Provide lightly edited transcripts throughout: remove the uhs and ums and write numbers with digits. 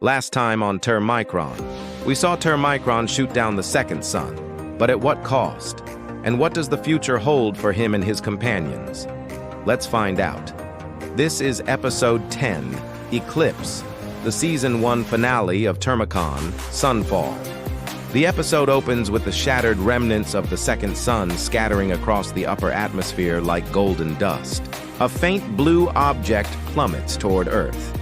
Last time on Termicon, we saw Termicon shoot down the second sun, but at what cost? And what does the future hold for him and his companions? Let's find out. This is episode 10, Eclipse, the season 1 finale of Termicon, Sunfall. The episode opens with the shattered remnants of the second sun scattering across the upper atmosphere like golden dust. A faint blue object plummets toward Earth.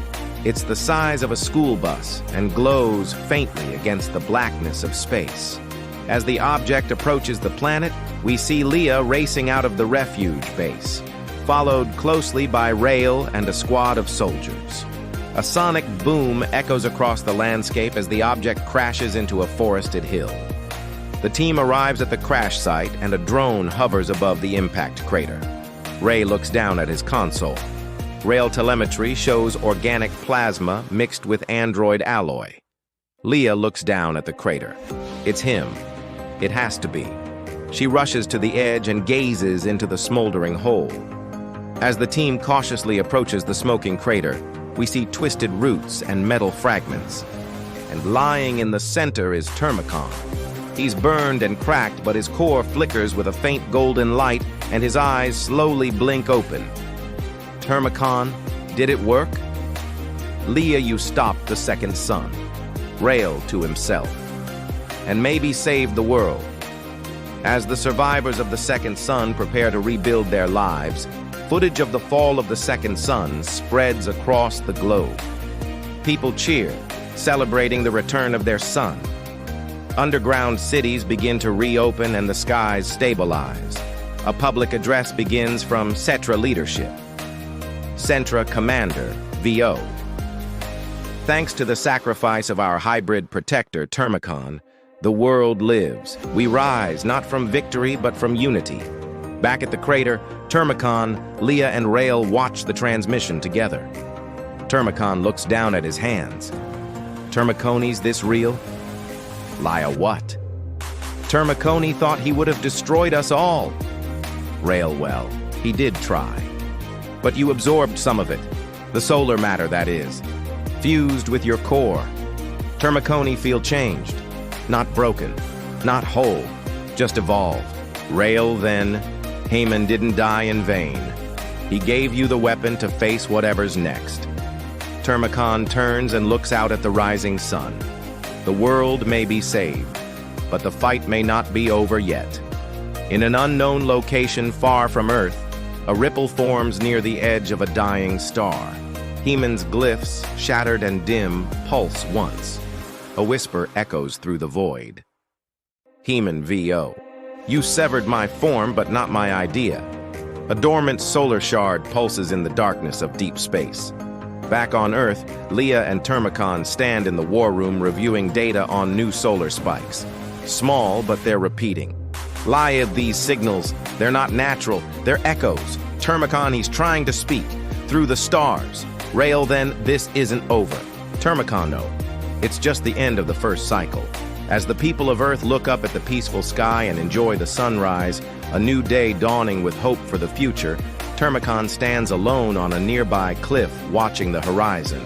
It's the size of a school bus and glows faintly against the blackness of space. As the object approaches the planet, we see Leah racing out of the refuge base, followed closely by Rail and a squad of soldiers. A sonic boom echoes across the landscape as the object crashes into a forested hill. The team arrives at the crash site and a drone hovers above the impact crater. Ray looks down at his console. Rail telemetry shows organic plasma mixed with android alloy. Leah looks down at the crater. It's him. It has to be. She rushes to the edge and gazes into the smoldering hole. As the team cautiously approaches the smoking crater, we see twisted roots and metal fragments. And lying in the center is Termicon. He's burned and cracked, but his core flickers with a faint golden light and his eyes slowly blink open. Termicon, did it work? Leah, you stopped the second sun. Rail to himself. And maybe saved the world. As the survivors of the second sun prepare to rebuild their lives, footage of the fall of the second sun spreads across the globe. People cheer, celebrating the return of their son. Underground cities begin to reopen and the skies stabilize. A public address begins from Cetra leadership. Centra Commander, VO. Thanks to the sacrifice of our hybrid protector, Termicon, the world lives. We rise not from victory, but from unity. Back at the crater, Termicon, Leah, and Rail watch the transmission together. Termicon looks down at his hands. Termiconi's this real? Lia what? Termiconi thought he would have destroyed us all. Rail, well, he did try. But you absorbed some of it. The solar matter, that is. Fused with your core. Termiconi feel changed. Not broken. Not whole. Just evolved. Rail, then. Haman didn't die in vain. He gave you the weapon to face whatever's next. Termicon turns and looks out at the rising sun. The world may be saved, but the fight may not be over yet. In an unknown location far from Earth, a ripple forms near the edge of a dying star. Haman's glyphs, shattered and dim, pulse once. A whisper echoes through the void. Haman VO. You severed my form, but not my idea. A dormant solar shard pulses in the darkness of deep space. Back on Earth, Leah and Termicon stand in the war room reviewing data on new solar spikes. Small, but they're repeating. Lie of these signals, they're not natural, they're echoes. Termicon, he's trying to speak. Through the stars. Rail, then, this isn't over. Termicon, no. It's just the end of the first cycle. As the people of Earth look up at the peaceful sky and enjoy the sunrise, a new day dawning with hope for the future, Termicon stands alone on a nearby cliff watching the horizon.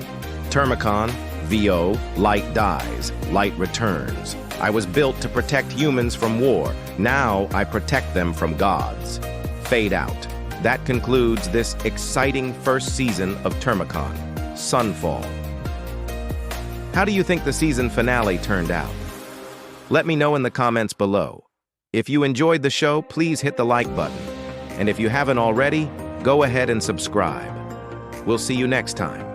Termicon, VO, light dies, light returns. I was built to protect humans from war. Now I protect them from gods. Fade out. That concludes this exciting first season of Termicon, Sunfall. How do you think the season finale turned out? Let me know in the comments below. If you enjoyed the show, please hit the like button. And if you haven't already, go ahead and subscribe. We'll see you next time.